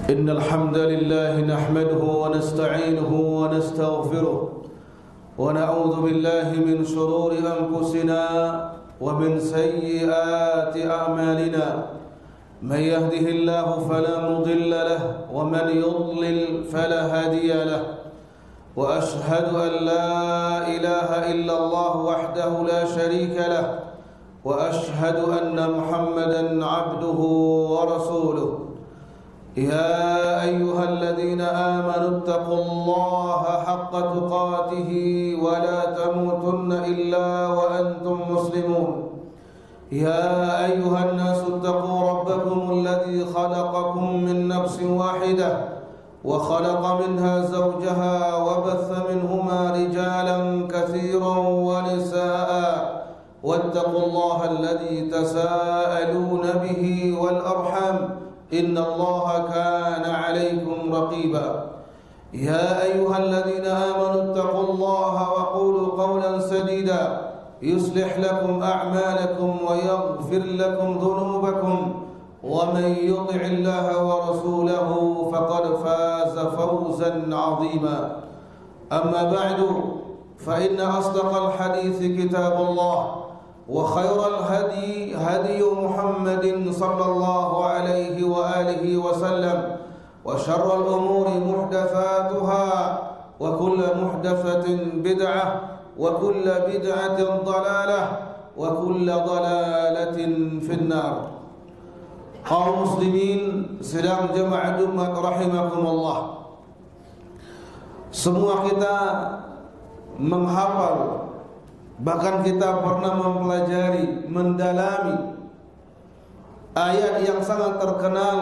إن الحمد لله نحمده ونستعينه ونستغفره ونعوذ بالله من شرور أنفسنا ومن سيئات أعمالنا من يهده الله فلا مضل له ومن يضلل فلا هادي له وأشهد أن لا إله إلا الله وحده لا شريك له وأشهد أن محمدا عبده ورسوله يا أيها الذين آمنوا اتقوا الله حق تقاته ولا تموتن إلا وأنتم مسلمون يا أيها الناس اتقوا ربكم الذي خلقكم من نفس واحدة وخلق منها زوجها وبث منهما رجالا كثيرا ونساء واتقوا الله الذي تساءلون به والأرحام إن الله كان عليكم رقيبا يا أيها الذين آمنوا اتقوا الله وقولوا قولا سديدا يصلح لكم أعمالكم ويغفر لكم ذنوبكم ومن يطع الله ورسوله فقد فاز فوزا عظيما أما بعد فإن أصدق الحديث كتاب الله وخير الهدي هدي محمد صلى الله عليه وآله وسلم وشر الأمور محدثاتها وكل محدثة بدعة وكل بدعة ضلالة وكل ضلالة في النار. Kaum muslimin sedang jemaah Jumat rahimakumullah, semua kita menghafal, bahkan kita pernah mempelajari, mendalami ayat yang sangat terkenal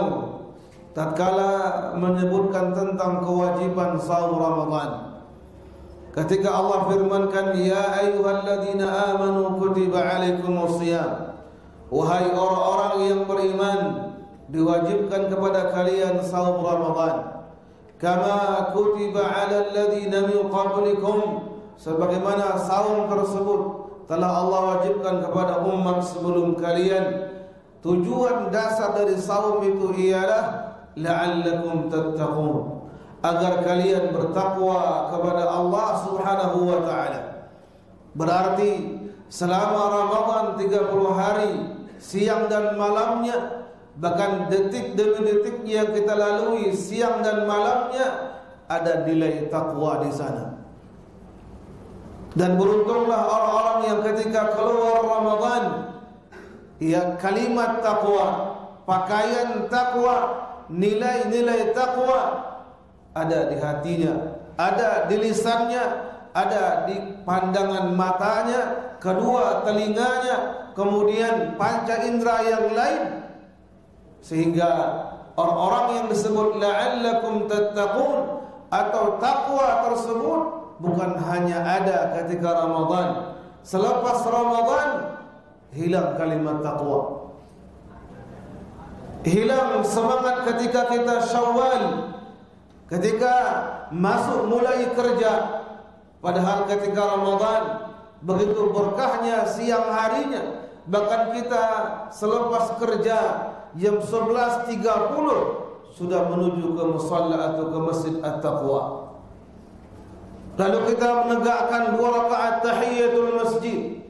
tatkala menyebutkan tentang kewajiban saum Ramadan. Ketika Allah firmankan, ya ayyuhalladzina amanu kutiba alaikumusiyam, wahai orang-orang yang beriman, diwajibkan kepada kalian saum Ramadan, kama kutiba alal ladzina min qablikum, sebagaimana saum tersebut telah Allah wajibkan kepada umat sebelum kalian. Tujuan dasar dari saum itu ialah la'allakum tattaqun, agar kalian bertakwa kepada Allah Subhanahu wa taala. Berarti selama Ramadan 30 hari, siang dan malamnya, bahkan detik demi detik yang kita lalui siang dan malamnya, ada nilai takwa di sana. Dan beruntunglah orang-orang yang ketika keluar Ramadan, ya, kalimat takwa, pakaian takwa, nilai-nilai takwa ada di hatinya, ada di lisannya, ada di pandangan matanya, kedua telinganya, kemudian panca indera yang lain, sehingga orang-orang yang disebut la'allakum tattaqun atau takwa tersebut bukan hanya ada ketika Ramadan. Selepas Ramadan hilang kalimat takwa, hilang semangat ketika kita Syawal, ketika masuk mulai kerja. Padahal ketika Ramadan begitu berkahnya siang harinya, bahkan kita selepas kerja jam 11.30 sudah menuju ke musalla atau ke masjid at-taqwa. Lalu kita menegakkan 2 rakaat tahiyatul masjid.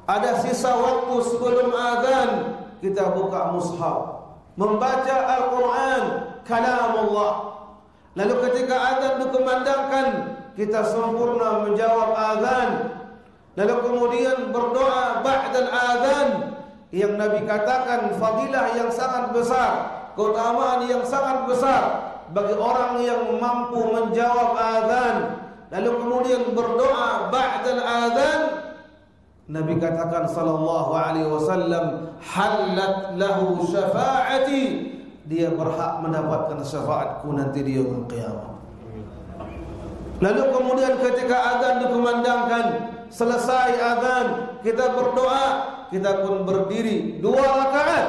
Ada sisa waktu sebelum azan, kita buka mushaf, membaca Al-Quran, kalamullah. Lalu ketika azan dikumandangkan, kita sempurna menjawab azan. Lalu kemudian berdoa ba'dal azan, yang Nabi katakan fadilah yang sangat besar, keutamaan yang sangat besar bagi orang yang mampu menjawab azan. Lalu kemudian berdoa ba'dal azan, Nabi katakan sallallahu alaihi wasallam, halat lahu syafa'ati, dia berhak mendapatkan syafaatku nanti di yaumul qiyamah. Lalu kemudian ketika azan dikumandangkan, selesai azan, kita berdoa, kita pun berdiri 2 rakaat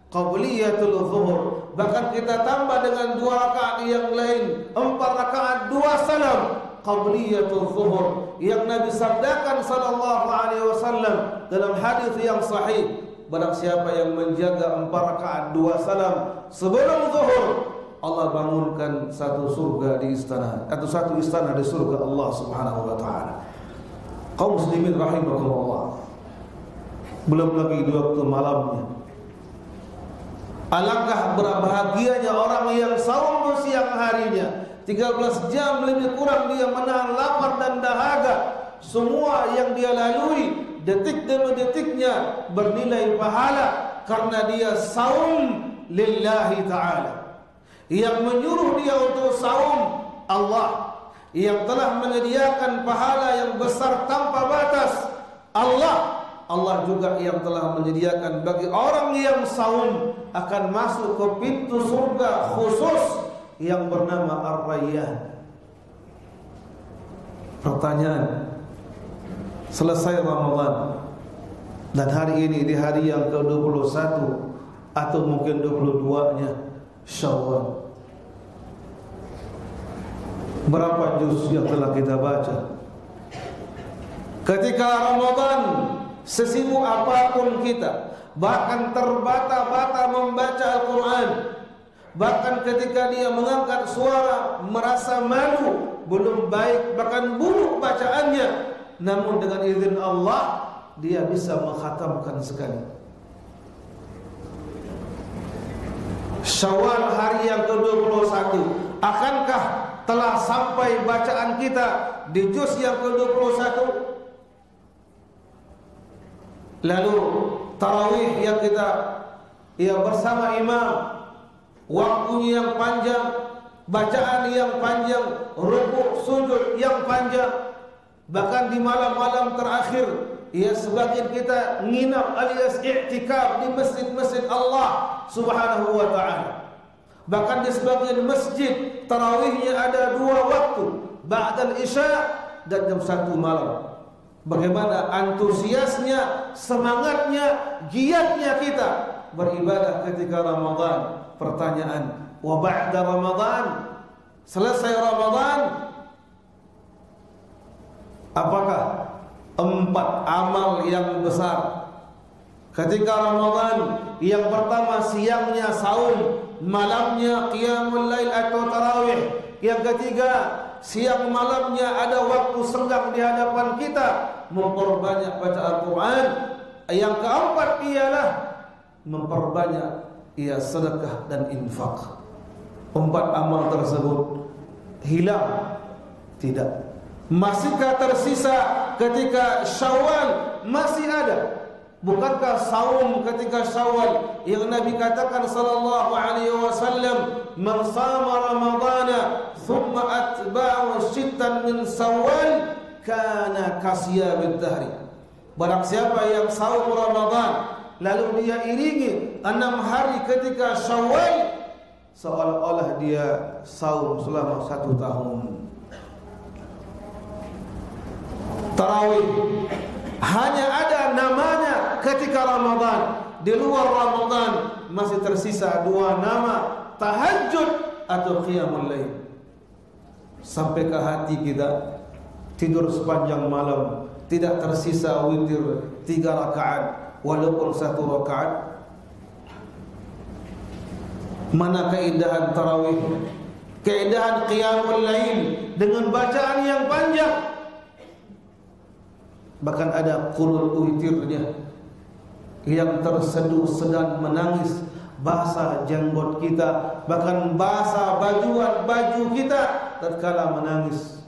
qabliyatul zuhur, bahkan kita tambah dengan 2 rakaat yang lain, 4 rakaat 2 salam qabliyatul zuhur, yang Nabi sabdakan sallallahu alaihi wasallam dalam hadis yang sahih, barang siapa yang menjaga 4 rakaat 2 salam sebelum zuhur, Allah bangunkan satu surga di istana atau satu istana di surga Allah Subhanahu wa taala. Kaum muslimin rahimakumullah. Belum lagi di waktu malamnya. Alangkah berbahagianya orang yang saum siang harinya. 13 jam lebih kurang dia menahan lapar dan dahaga. Semua yang dia lalui detik demi detiknya bernilai pahala karena dia saum lillahi ta'ala. Yang menyuruh dia untuk saum Allah, yang telah menyediakan pahala yang besar tanpa batas Allah. Allah juga yang telah menyediakan bagi orang yang saum akan masuk ke pintu surga khusus yang bernama Ar-Rayyan. Pertanyaan, selesai Ramadan dan hari ini di hari yang ke-21 atau mungkin 22-nya Syawal, berapa juz yang telah kita baca? Ketika Ramadan, sesibuk apapun kita, bahkan terbata-bata membaca Al-Quran, bahkan ketika dia mengangkat suara merasa malu, belum baik, bahkan buruk bacaannya, namun dengan izin Allah dia bisa mengkhatamkan sekali. Syawal hari yang ke-21, akankah telah sampai bacaan kita di juz yang ke-21? Lalu tarawih yang kita bersama imam, waktunya yang panjang, bacaan yang panjang, rukuk sujud yang panjang, bahkan di malam-malam terakhir sebagian kita nginap alias i'tikaf di masjid-masjid Allah Subhanahu wa taala. Bahkan di sebagian masjid tarawihnya ada 2 waktu, ba'dal isya dan jam 1 malam. Bagaimana antusiasnya, semangatnya, giatnya kita beribadah ketika Ramadan. Pertanyaan, wa ba'da Ramadan, selesai Ramadan, apakah 4 amal yang besar ketika Ramadan? Yang pertama, siangnya saum, malamnya qiyamul lail atau tarawih. Yang ketiga, siang malamnya ada waktu senggang di hadapan kita, memperbanyak baca Al-Quran. Yang keempat ialah memperbanyak sedekah dan infak. 4 amal tersebut hilang? Tidak. Masihkah tersisa ketika Syawal? Masih ada. Bukankah saum ketika Syawal yang Nabi katakan sallallahu alaihi wasallam, "Man shama Ramadana thumma atba'ahu sittan min Syawal kana kasiyamid dahri." Barang siapa yang saum Ramadan lalu dia iringi 6 hari ketika Syawal, seolah-olah dia saum selama 1 tahun. Tarawih hanya ada namanya ketika Ramadan. Di luar Ramadan masih tersisa 2 nama, tahajud atau qiyamul lail. Sampai ke hati kita tidur sepanjang malam, tidak tersisa witir 3 rakaat walaupun 1 rakaat. Mana keindahan tarawih, keindahan qiyamul lail dengan bacaan yang panjang. Bahkan ada qunut witirnya yang terseduh sedang menangis, basah jenggot kita, bahkan basah baju kita tatkala menangis,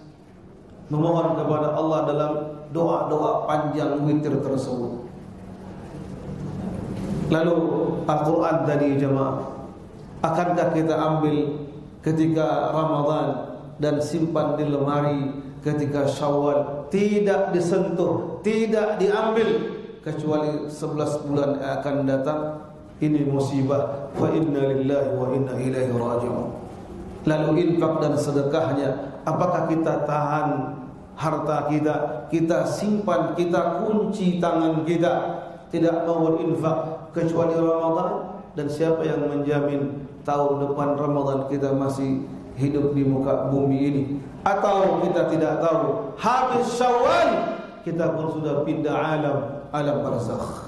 memohon kepada Allah dalam doa-doa panjang witir tersebut. Lalu Al-Quran tadi jemaah, akankah kita ambil ketika Ramadan dan simpan di lemari ketika Syawal? Tidak disentuh, tidak diambil kecuali 11 bulan yang akan datang. Ini musibah. Fa inna lillahi wa inna ilaihi raji'un. Lalu infak dan sedekahnya, apakah kita tahan harta kita, kita simpan, kita kunci tangan kita, tidak mau berinfak kecuali Ramadan? Dan siapa yang menjamin tahun depan Ramadan kita masih hidup di muka bumi ini? Atau kita tidak tahu, habis Syawal kita pun sudah pindah alam barzakh.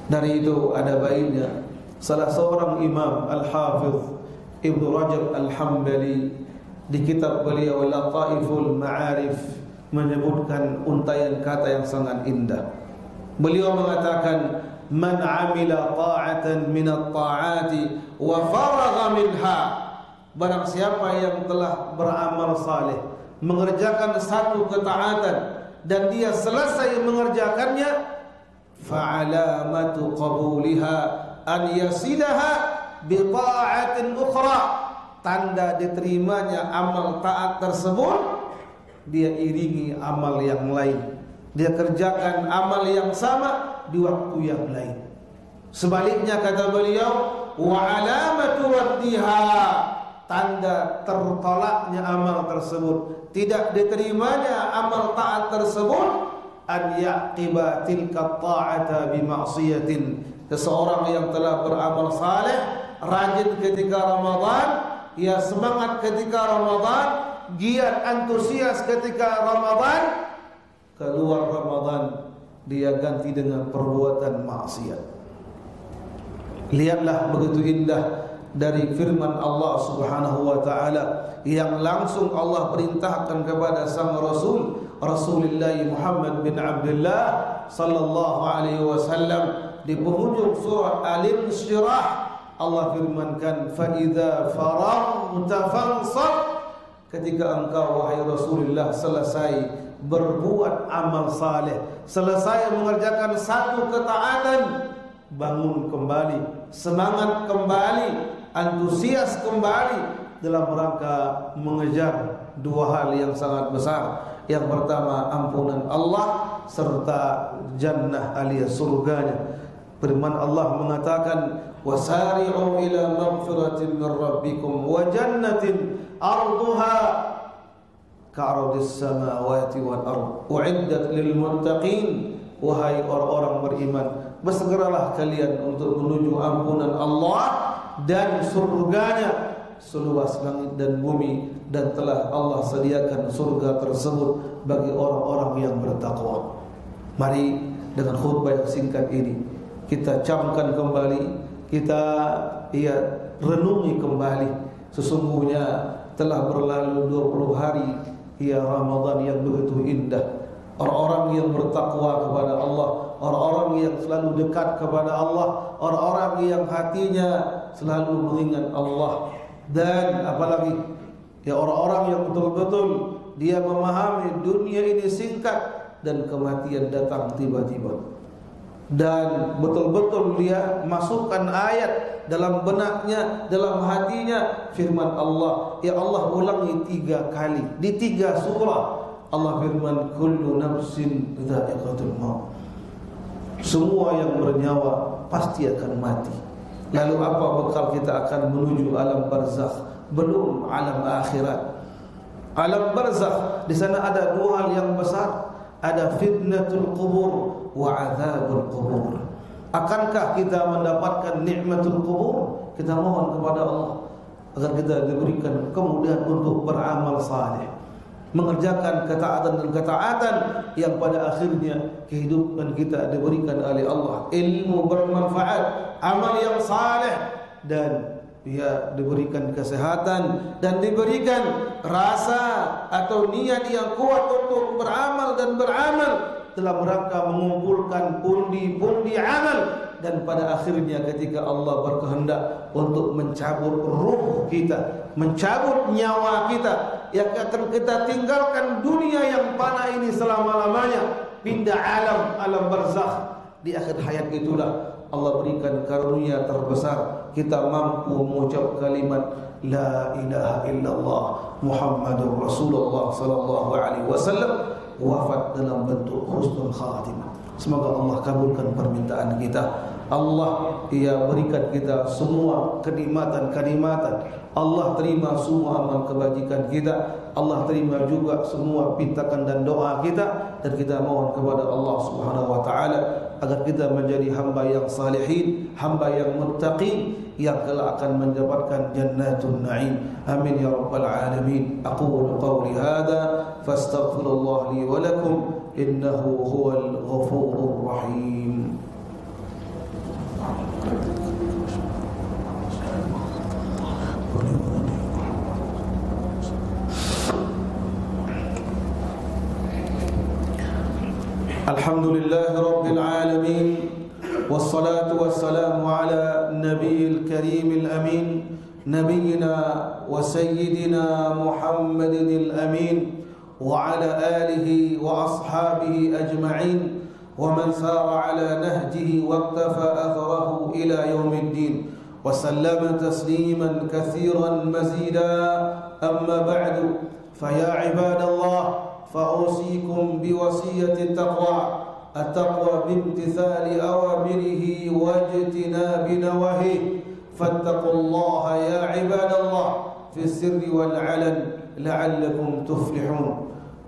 Dari itu ada baiknya salah seorang imam Al-Hafidh Ibnu Rajab Al-Hambali di kitab beliau Lataiful Ma'arif menyebutkan untaian kata yang sangat indah. Beliau mengatakan, man amila ta'atan min at-ta'ati wa faragha minha, barang siapa yang telah beramal saleh, mengerjakan satu ketaatan dan dia selesai mengerjakannya, fa'alamatu qabuliha an yasilaha bi ta'atin ukhra, tanda diterimanya amal taat tersebut dia iringi amal yang lain, dia kerjakan amal yang sama di waktu yang lain. Sebaliknya kata beliau, wa alamatu raddiha, tanda tertolaknya amal tersebut, tidak diterimanya amal taat tersebut, an yaqiba tilka ta'ata bi ma'siyatin, seseorang yang telah beramal saleh, rajin ketika Ramadan, ia semangat ketika Ramadan, giat antusias ketika Ramadan, keluar Ramadan dia ganti dengan perbuatan maksiat. Lihatlah begitu indah dari firman Allah Subhanahu wa taala yang langsung Allah perintahkan kepada sang Rasul Rasulullah Muhammad bin Abdullah sallallahu alaihi wasallam di penghujung surah Al-Insyirah. Allah firmankan, fa idza faraghta fansab, ketika engkau wahai Rasulullah selesai berbuat amal saleh, selesai mengerjakan satu ketaatan, bangun kembali, semangat kembali, antusias kembali dalam rangka mengejar dua hal yang sangat besar. Yang pertama, ampunan Allah serta jannah alias surganya. Firman Allah mengatakan, wasari'u ila maghfiratin min rabbikum wa jannatin arduha ka'ardis samawati wal ard u'iddat lil muttaqin. Wahai orang-orang beriman, bersegeralah kalian untuk menuju ampunan Allah dan surganya seluas langit dan bumi, dan telah Allah sediakan surga tersebut bagi orang-orang yang bertakwa. Mari dengan khutbah yang singkat ini kita camkan kembali, kita renungi kembali. Sesungguhnya telah berlalu 20 hari Ramadan yang begitu indah. Orang-orang yang bertakwa kepada Allah, orang-orang yang selalu dekat kepada Allah, orang-orang yang hatinya selalu mengingat Allah, dan apalagi orang-orang yang betul-betul dia memahami dunia ini singkat dan kematian datang tiba-tiba, dan betul-betul dia masukkan ayat dalam benaknya, dalam hatinya, firman Allah. Allah ulangi 3 kali di 3 surah. Allah firman, kullu nafsin dha'iqatul maut, semua yang bernyawa pasti akan mati. Lalu apa bekal kita akan menuju alam barzakh? Belum alam akhirat. Alam barzakh, di sana ada 2 hal yang besar, ada fitnatul qubur wa adzabul qubur. Akankah kita mendapatkan nikmatul qubur? Kita mohon kepada Allah agar kita diberikan kemudahan untuk beramal saleh, mengerjakan ketaatan dan ketaatan yang pada akhirnya kehidupan kita diberikan oleh Allah, ilmu bermanfaat, amal yang saleh, dan diberikan kesehatan dan diberikan rasa atau niat yang kuat untuk beramal dan beramal dalam rangka mengumpulkan pundi-pundi amal. Dan pada akhirnya ketika Allah berkehendak untuk mencabut ruh kita, mencabut nyawa kita, yang akan kita tinggalkan dunia yang fana ini selama-lamanya, pindah alam barzakh. Di akhir hayat itulah Allah berikan karunia terbesar, kita mampu mengucap kalimat la ilaha illallah Muhammadur Rasulullah sallallahu alaihi wasallam, wafat dalam bentuk husnul khatimah. Semoga Allah kabulkan permintaan kita. Allah berikan kita semua kenikmatan-kenikmatan. Allah terima semua amal kebajikan kita. Allah terima juga semua pintakan dan doa kita, dan kita mohon kepada Allah Subhanahu wa taala agar kita menjadi hamba yang salihin, hamba yang muttaqin, yang kelak akan mendapatkan jannatun na'im. Amin ya rabbal alamin. Aqulu qawli hadza fastaghfirullah li wa lakum innahu huwal ghafurur rahim. الحمد لله رب العالمين والصلاة والسلام على النبي الكريم الأمين نبينا وسيدنا محمد الأمين وعلى آله وأصحابه أجمعين ومن سار على نهجه واقتفى أثره إلى يوم الدين وسلم تسليما كثيرا مزيدا أما بعد فيا عباد الله فأوصيكم بوصية التقوى بامتثال أوامره واجتناب نواهيه فاتقوا الله يا عباد الله في السر والعلن لعلكم تفلحون.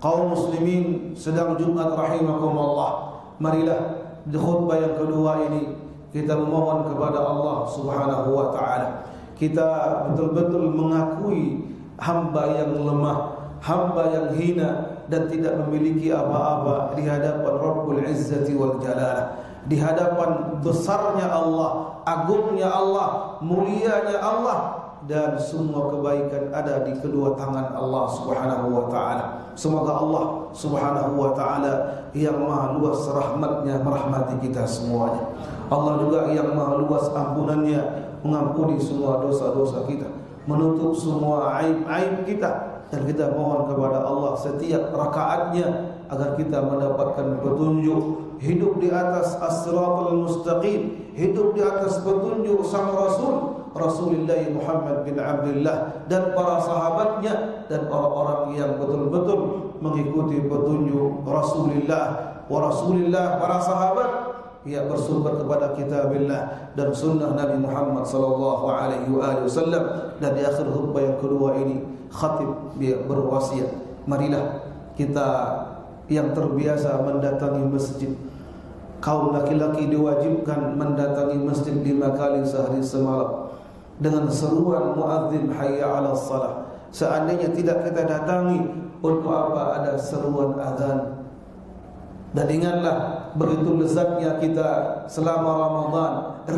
Kaum muslimin sedang Jumat rahimakumullah. Marilah di khutbah yang kedua ini kita memohon kepada Allah Subhanahu wa taala. Kita betul-betul mengakui hamba yang lemah, hamba yang hina dan tidak memiliki apa-apa di hadapan Rabbul Izzati wal Jalalah, di hadapan besarnya Allah, agungnya Allah, mulianya Allah, dan semua kebaikan ada di kedua tangan Allah Subhanahu wa taala. Semoga Allah Subhanahu wa taala yang maha luas rahmatnya merahmati kita semuanya. Allah juga yang maha luas ampunannya mengampuni semua dosa-dosa kita, menutup semua aib-aib kita. Dan kita mohon kepada Allah setiap rakaatnya agar kita mendapatkan petunjuk, hidup di atas as-siratal mustaqim, hidup di atas petunjuk sang Rasul Rasulullah Muhammad bin Abdullah dan para sahabatnya dan orang-orang yang betul-betul mengikuti petunjuk Rasulullah wa Rasulillah, para sahabat yang bersumber kepada kitabillah dan sunnah Nabi Muhammad sallallahu alaihi wasallam. Dan di akhir khutbah yang kedua ini khatib berwasiat, marilah kita yang terbiasa mendatangi masjid, kaum laki-laki diwajibkan mendatangi masjid 5 kali sehari semalam dengan seruan muadzin hayya 'alas salah. Seandainya tidak kita datangi, untuk apa ada seruan azan? Dan ingatlah begitu lezatnya kita selama Ramadan,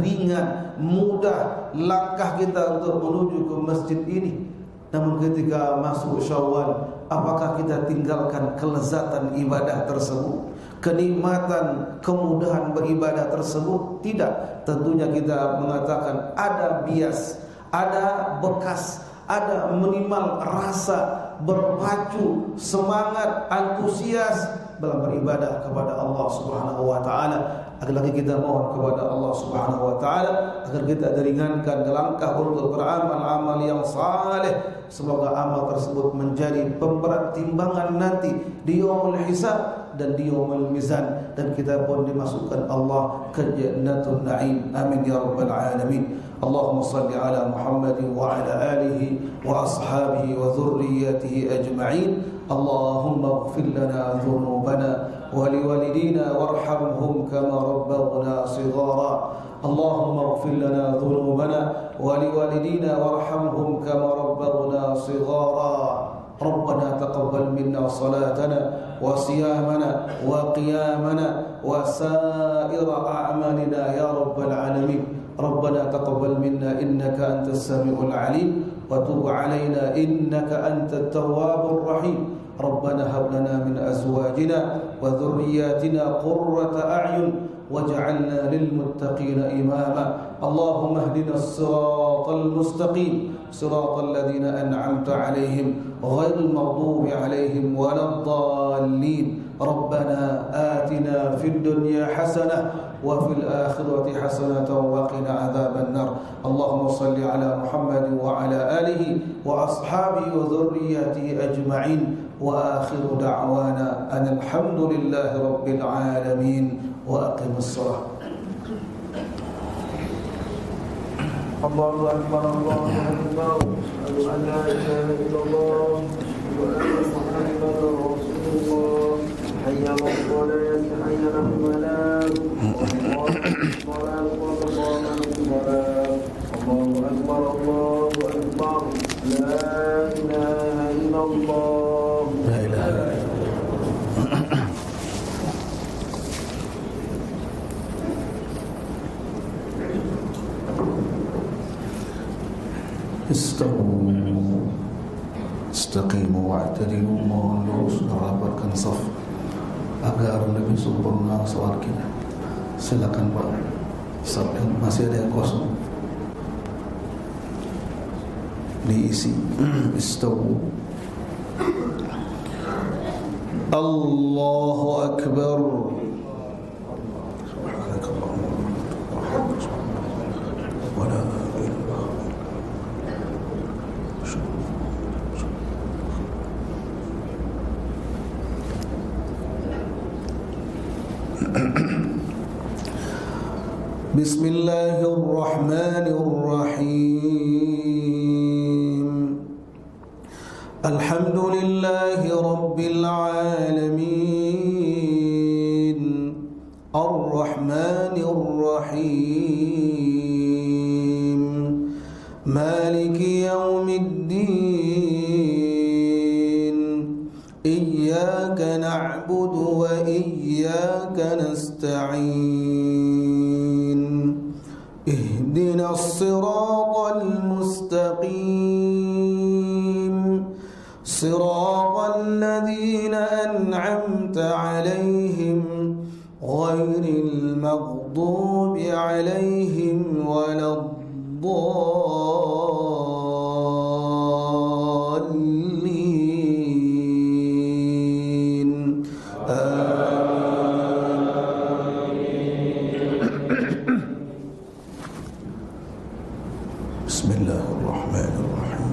ringan, mudah langkah kita untuk menuju ke masjid ini. Namun ketika masuk Syawal, apakah kita tinggalkan kelezatan ibadah tersebut, kenikmatan, kemudahan beribadah tersebut? Tidak. Tentunya kita mengatakan ada bias, ada bekas, ada minimal rasa berpacu, semangat, antusias dalam beribadah kepada Allah Subhanahu wa taala. Lagi kita mohon kepada Allah Subhanahu wa taala agar kita diringankan langkah untuk beramal amal yang saleh. Semoga amal tersebut menjadi pemberat timbangan nanti di yaumul hisab dan di yaumul mizan, dan kita pun dimasukkan Allah ke jannatul na'im. Amin ya rabbal alamin. Allahumma salli ala Muhammad wa ala alihi wa ashabihi wa dhurriyyatihi ajma'in. Allahumma ighfir lana dhunubana wa liwalidina warhamhum kama rabbawna shighara. Allahumma ighfir lana dhunubana wa liwalidina warhamhum kama rabbawna shighara. ربنا تقبل منا صلاتنا وصيامنا وقيامنا وسائر أعمالنا يا رب العالمين. ربنا تقبل منا إنك أنت السميع العليم وتب علينا إنك أنت التواب الرحيم. ربنا هب لنا من أزواجنا وذرياتنا قرة أعين واجعلنا للمتقين إماما. اللهم اهدنا الصراط المستقيم صراط الذين أنعمت عليهم غير المغضوب عليهم ولا الضالين. ربنا آتنا في الدنيا حسنة وفي الآخرة حسنة وقنا عذاب النار. اللهم صل على محمد وعلى آله وأصحابه وذرياته أجمعين. وآخر دعوانا أن الحمد لله رب العالمين. وأقم الصلاة. الله أكبر الله أكبر. أشهد أن لا إله إلا الله وأشهد أن محمدا رسول الله. حي على الصلاة حي على الفلاح. الله الصلاة وقامت الصلاة. الله أكبر الله أكبر. لا إله إلا الله. لا إله إلا الله. استقيموا واعتدلوا. mohon lurus dan rapatkan saf agar lebih sempurna salat kita. Silakan Pak. Masih ada yang kosong. Diisi. Istawu. Allahu Akbar. Bismillahirrahmanirrahim. Alhamdulillahi Rabbil alamin. Ar-Rahmanir-Rahim. Maliki yaumiddin. Iyyaka na'budu wa iyyaka nasta'in. اهدنا الصراط المستقيم صراط الذين أنعمت عليهم غير المغضوب عليهم ولا الضالين Bismillahirrahmanirrahim.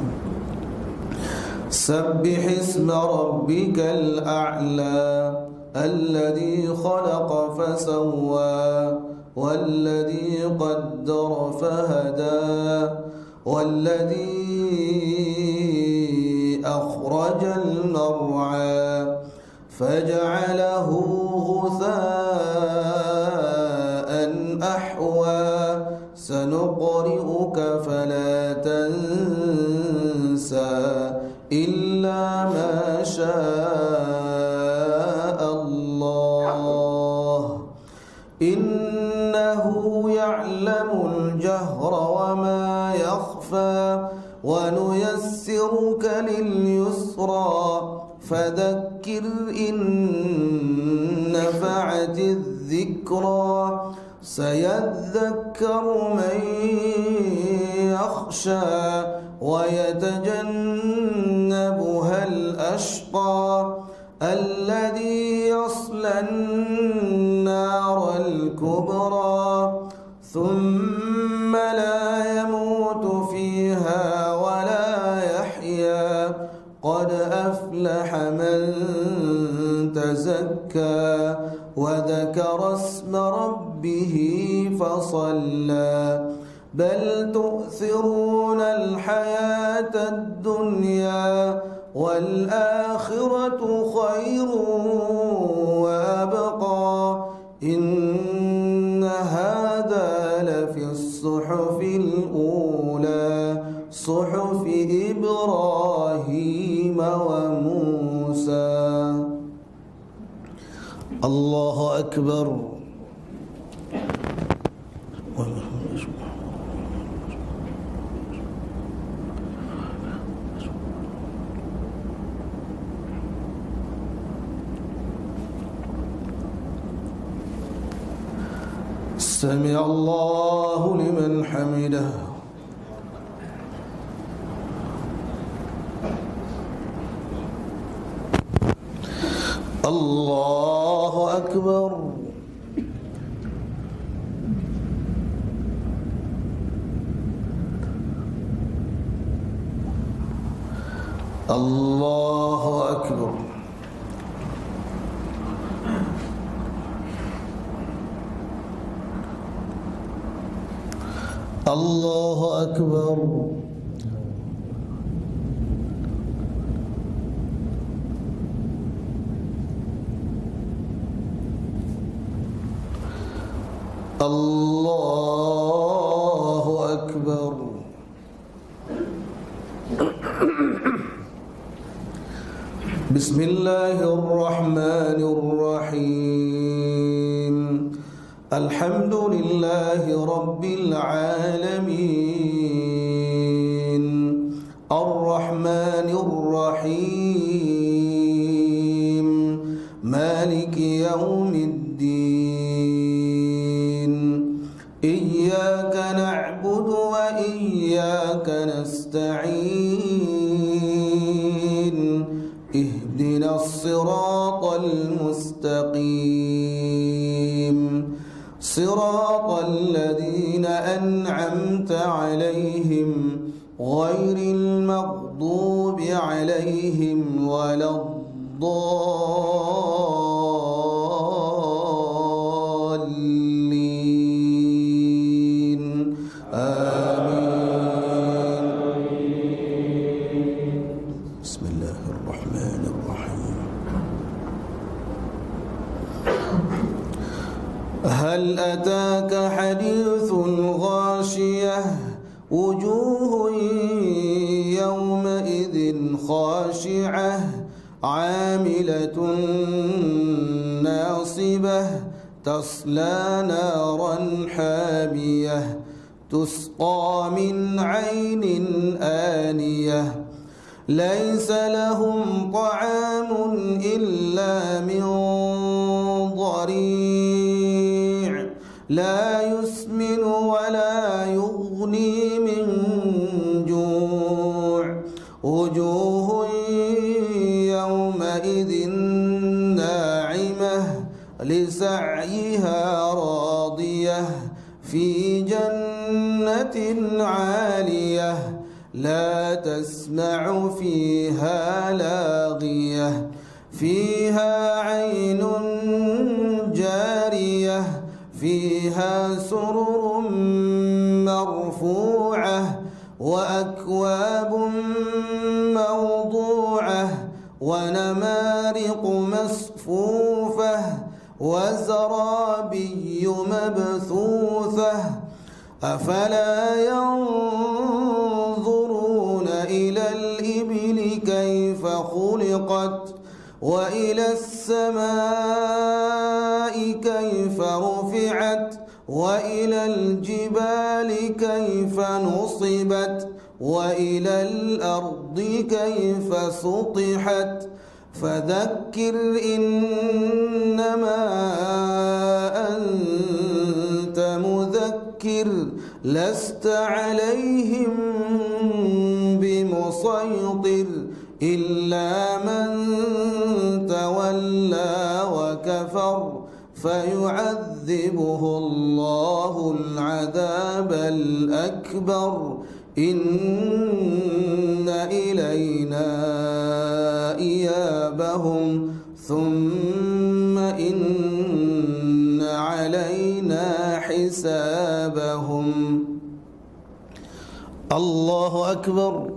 Sabbih isma rabbikal a'la alladhi khalaqa fasawwa walladhi qaddara fahada walladhi akhrajal mar'a faj'alahu ghutha'an ahwa سنقرئك فلا تنسى إلا ما شاء الله إنه يعلم الجهر وما يخفى ونيسرك لليسرى فذكر إن نفعت الذكرى سيذكر من يخشى ويتجنبها الأشقى الذي يصلى النار الكبرى ثم لا يموت فيها ولا يحيا قد أفلح من تزكى وذكر اسم ربه فصلى بل تؤثرون الحياة الدنيا والآخرة خير وأبقى إن هذا لفي الصحف الأولى صحف إبراهيم وموسى. الله أكبر. سمع الله لمن حمده. الله أكبر. الله أكبر. الله أكبر. الله أكبر. بسم الله الرحمن الرحيم. الحمد لله رب العالمين الرحمن الرحيم مالك وإياك نستعين اهدنا الصراط المستقيم صراط الذين أنعمت عليهم غير المغضوب عليهم ولا الضالين آمين. بسم الله الرحمن الرحيم. هل أتاك حديث الغاشية وجوه يومئذ خاشعة عاملة ناصبة تصلى نارا حامية تسقى من عين آنية ليس لهم طعام إلا من ضريع لا يسمن ولا يغني من جوع وجوه يومئذ ناعمة لسعيها راضية في جنة عالية لا تسمع فيها لاغية فيها عين جارية فيها سرر مرفوعة وأكواب موضوعة ونمارق مصفوفة وزرابي مبثوثة أفلا ينظرون إلى الإبل كيف خلقت وإلى السماء كيف رفعت وإلى الجبال كيف نصبت وإلى الأرض كيف سطحت فذكر إنما أنت مذكر لست عليهم بمسيطر إلا من تولى وكفر فيعذبه الله العذاب الأكبر إن إلينا إيابهم ثم إن علينا حسابهم. الله أكبر.